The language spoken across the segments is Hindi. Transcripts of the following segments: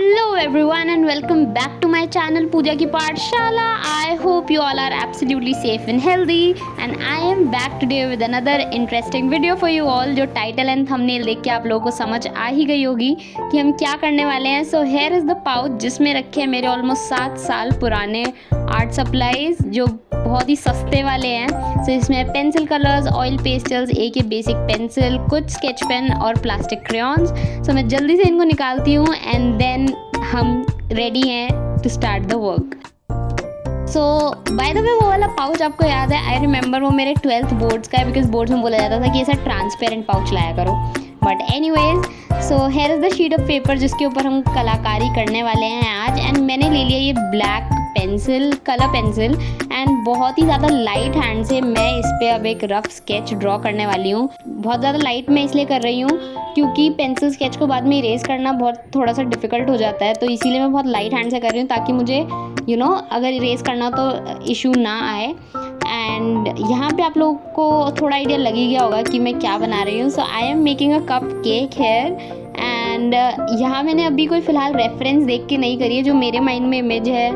Hello everyone and welcome back to my channel Pooja की पाठशाला. I hope you all are absolutely safe and healthy and I am back today with another interesting video for you all. जो टाइटल एंड थंबनेल देख के आप लोगों को समझ आ ही गई होगी कि हम क्या करने वाले हैं. सो हेयर इज़ द पाउच जिसमें रखे हैं मेरे ऑलमोस्ट 7 साल पुराने आर्ट सप्लाईज जो बहुत ही सस्ते वाले हैं. सो इसमें पेंसिल कलर्स, ऑयल पेस्टल्स, एक ये बेसिक पेंसिल, कुछ स्केच पेन और प्लास्टिक क्रेयॉन्स. सो मैं जल्दी से इनको निकालती हूँ एंड देन हम रेडी हैं to start the work. So by the way वो वाला पाउच आपको याद है? आई रिमेंबर वो मेरे 12th बोर्ड्स का है बिकॉज बोर्ड्स में बोला जाता था कि ऐसा ट्रांसपेरेंट पाउच लाया करो. But anyways, so here is the sheet of paper जिसके ऊपर हम कलाकारी करने वाले हैं आज. एंड मैंने ले लिया ये black pencil, colour pencil, and बहुत ही ज़्यादा लाइट हैंड से मैं इस पर अब एक रफ स्केच ड्रॉ करने वाली हूँ. बहुत ज़्यादा लाइट मैं इसलिए कर रही हूँ क्योंकि पेंसिल स्केच को बाद में इरेज करना बहुत थोड़ा सा डिफ़िकल्ट हो जाता है. तो इसीलिए मैं बहुत लाइट हैंड से कर रही हूँ ताकि मुझे अगर इरेज करना तो इशू ना आए. एंड यहाँ पे आप लोगों को थोड़ा आइडिया लग ही गया होगा कि मैं क्या बना रही हूँ. So I am making a cupcake here. And यहाँ मैंने अभी कोई फ़िलहाल रेफरेंस देख के नहीं करी है. जो मेरे माइंड में इमेज है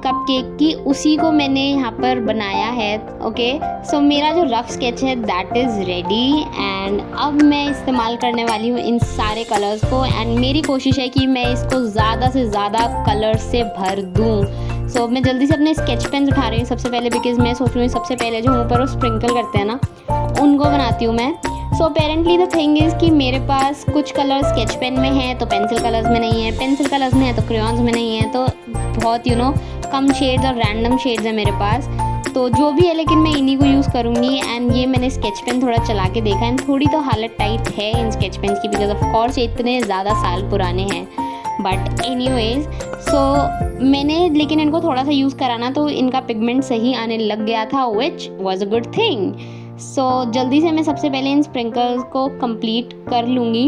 कप केक की उसी को मैंने यहाँ पर बनाया है. ओके, सो मेरा जो रफ स्केच है दैट इज़ रेडी. एंड अब मैं इस्तेमाल करने वाली हूँ इन सारे कलर्स को. एंड मेरी कोशिश है कि मैं इसको ज़्यादा से ज़्यादा कलर से भर दूँ. सो मैं जल्दी से अपने स्केच पेन्स उठा रही हूँ सबसे पहले बिकॉज मैं सोच रही हूँ सबसे पहले जो ऊपर वो स्प्रिंकल करते हैं ना उनको बनाती हूँ मैं. So apparently the thing is कि मेरे पास कुछ कलर स्केच पेन में है तो पेंसिल कलर्स में नहीं है, पेंसिल कलर्स में है तो क्रेयॉन्स में नहीं है. तो बहुत कम शेड्स और रैंडम शेड्स है मेरे पास. तो जो भी है लेकिन मैं इन्हीं को यूज़ करूँगी. एंड ये मैंने स्केच पेन थोड़ा चला के देखा एंड थोड़ी तो हालत टाइट है इन स्केच पेन्स की बिकॉज ऑफ कोर्स इतने ज़्यादा साल पुराने हैं. बट एनीवेज, सो मैंने लेकिन इनको थोड़ा सा यूज़ करा ना तो इनका पिगमेंट सही आने लग गया था which was a good thing. So जल्दी से मैं सबसे पहले इन स्प्रिंकल्स को कंप्लीट कर लूँगी.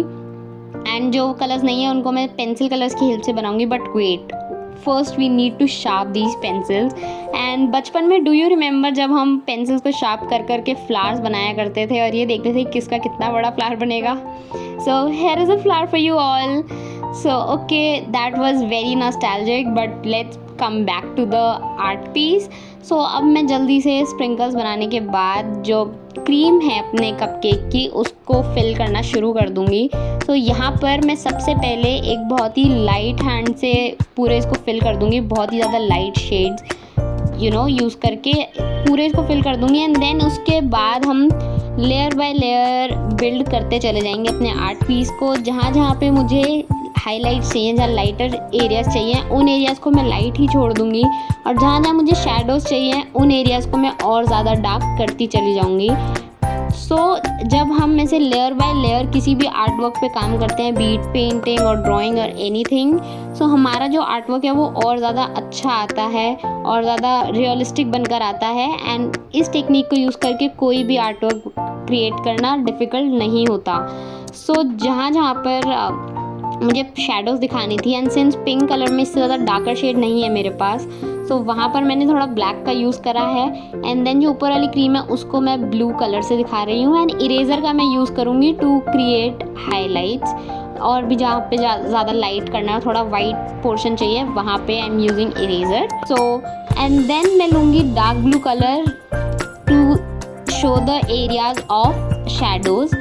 एंड जो कलर्स नहीं है उनको मैं पेंसिल कलर्स की हेल्प से बनाऊँगी. But wait, first we need to sharp these pencils. And बचपन में डू यू रिमेंबर जब हम पेंसिल्स को शार्प कर करके फ्लावर्स बनाया करते थे और ये देखते थे किसका कितना बड़ा फ्लावर बनेगा. सो here is a flower for you all. So okay, that was very nostalgic, but let's come back to the art piece. So अब मैं जल्दी से स्प्रिंकल्स बनाने के बाद जो क्रीम है अपने कपकेक की उसको फिल करना शुरू कर दूँगी. तो यहाँ पर मैं सबसे पहले एक बहुत ही लाइट हैंड से पूरे इसको फिल कर दूँगी. बहुत ही ज़्यादा लाइट शेड्स यूज़ करके पूरे इसको फिल कर दूँगी. एंड देन उसके बाद हम लेयर बाय लेयर बिल्ड करते चले जाएंगे अपने आर्ट पीस को. जहाँ जहाँ पे मुझे हाईलाइट्स चाहिए, जहाँ लाइटर एरियाज़ चाहिए उन एरियाज़ को मैं लाइट ही छोड़ दूँगी. और जहाँ जहाँ मुझे शैडोज़ चाहिए उन एरियाज़ को मैं और ज़्यादा डार्क करती चली जाऊँगी. सो जब हम ऐसे लेयर बाय लेयर किसी भी आर्ट वर्क पे काम करते हैं, बीट पेंटिंग और ड्राइंग और एनीथिंग, सो हमारा जो आर्ट वर्क है वो और ज़्यादा अच्छा आता है और ज़्यादा रियलिस्टिक बनकर आता है. एंड इस टेक्निक को यूज़ करके कोई भी आर्ट वर्क क्रिएट करना डिफ़िकल्ट नहीं होता. सो जहाँ जहाँ पर मुझे शैडोज़ दिखानी थी एंड सिंस पिंक कलर में इससे ज़्यादा डार्कर शेड नहीं है मेरे पास, सो वहाँ पर मैंने थोड़ा ब्लैक का यूज़ करा है. एंड देन जो ऊपर वाली क्रीम है उसको मैं ब्लू कलर से दिखा रही हूँ. एंड इरेज़र का मैं यूज़ करूँगी टू क्रिएट हाईलाइट्स. और भी जहाँ पे ज़्यादा लाइट करना है, थोड़ा वाइट पोर्शन चाहिए, वहाँ पे I am using eraser. So and then मैं लूँगी dark blue colour to show the areas of shadows.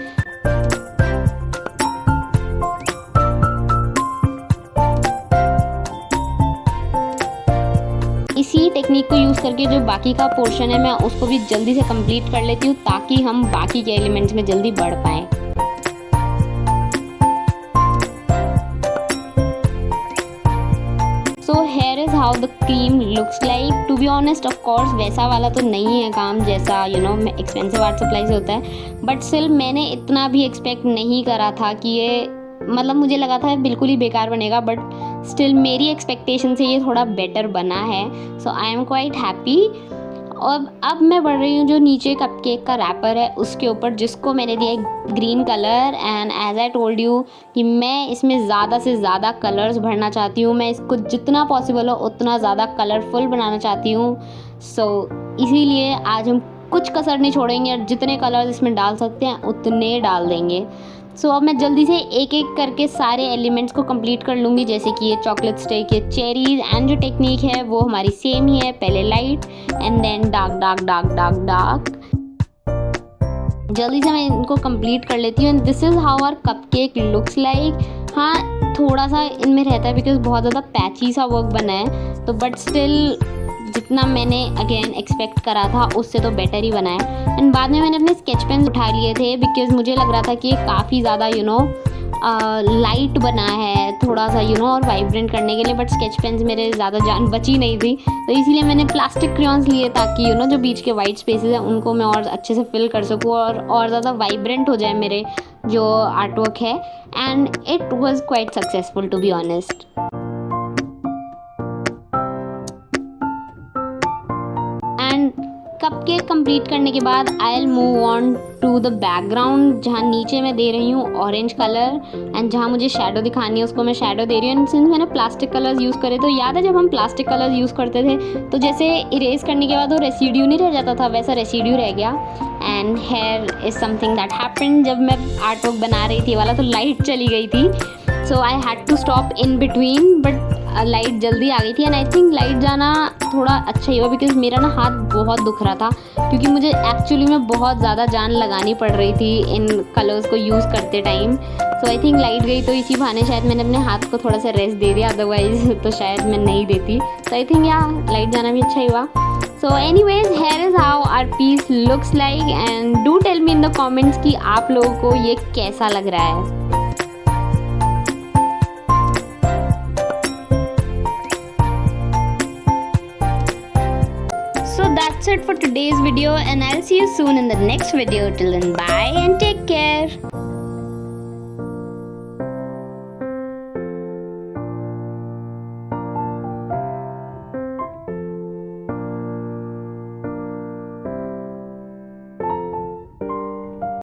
इसी टेक्निक को यूज़ करके जो बाकी का पोर्शन है मैं उसको भी जल्दी से कंप्लीट कर लेती हूँ ताकि हम बाकी के एलिमेंट्स में जल्दी बढ़ पाएँ. So here is how the cream looks like. To be honest of course वैसा वाला तो नहीं है काम जैसा एक्सपेंसिव आर्ट सप्लाई से होता है. बट स्टिल मैंने इतना भी एक्सपेक्ट नहीं करा था कि ये मुझे लगा था बिल्कुल ही बेकार बनेगा. बट स्टिल मेरी एक्सपेक्टेशन से ये थोड़ा बेटर बना है. सो आई एम क्वाइट हैप्पी. और अब मैं बढ़ रही हूँ जो नीचे कपकेक का रैपर है उसके ऊपर जिसको मैंने दिया है green colour. And as I told you कि मैं इसमें ज़्यादा से ज़्यादा कलर्स भरना चाहती हूँ. मैं इसको जितना पॉसिबल हो उतना ज़्यादा कलरफुल बनाना चाहती हूँ. सो इसीलिए आज हम कुछ कसर नहीं छोड़ेंगे और जितने कलर्स इसमें डाल सकते हैं उतने डाल देंगे. सो अब मैं जल्दी से एक एक करके सारे एलिमेंट्स को कंप्लीट कर लूँगी, जैसे कि ये चॉकलेट स्टिक, ये चेरीज, एंड जो टेक्निक है वो हमारी सेम ही है, पहले light and then dark dark dark dark dark. जल्दी से मैं इनको कंप्लीट कर लेती हूँ and this is how our cupcake looks like. हाँ, थोड़ा सा इनमें रहता है बिकॉज बहुत ज़्यादा पैची सा वर्क बना है, तो बट स्टिल जितना मैंने अगेन एक्सपेक्ट करा था उससे तो बेटर ही बना है। एंड बाद में मैंने अपने स्केच पेन उठा लिए थे बिकॉज मुझे लग रहा था कि ये काफ़ी ज़्यादा लाइट बना है थोड़ा सा और वाइब्रेंट करने के लिए, बट स्केच पेन्स मेरे ज़्यादा जान बची नहीं थी, तो इसीलिए मैंने प्लास्टिक क्रेयॉन्स लिए ताकि जो बीच के वाइट स्पेसेस हैं उनको मैं और अच्छे से फिल कर सकूँ और ज़्यादा वाइब्रेंट हो जाए मेरे जो आर्टवर्क है। And it was quite successful to be honest. And cupcake complete करने के बाद I will move on to the background, जहाँ नीचे मैं दे रही हूँ ऑरेंज कलर एंड जहाँ मुझे शेडो दिखानी है उसको मैं शेडो दे रही हूँ। एंड सिंस मैंने प्लास्टिक कलर्स यूज़ करे, तो याद है जब हम प्लास्टिक कलर्स यूज़ करते थे तो जैसे इरेज करने के बाद वो रेसिड्यू नहीं रह जाता था, वैसा रेसिड्यू रह गया। And here is something that happened, जब मैं आर्ट वर्क बना रही थी वाला तो लाइट चली गई थी, so I had to stop in between, but light जल्दी आ गई थी। एंड आई थिंक लाइट जाना थोड़ा अच्छा ही हुआ बिकॉज मेरा हाथ बहुत दुख रहा था क्योंकि मुझे एक्चुअली में बहुत ज़्यादा जान लगानी पड़ रही थी इन कलर्स को यूज़ करते time. So I think light गई तो इसी बहाने शायद मैंने अपने हाथ को थोड़ा सा रेस्ट दे दिया, अदरवाइज तो शायद मैं नहीं देती। सो आई थिंक लाइट जाना भी अच्छा ही हुआ। So anyways, here is how our piece looks like and do tell me in the comments कि आप लोगों को ये कैसा लग रहा है। So that's it for today's video and I'll see you soon in the next video. Till then, bye and take care.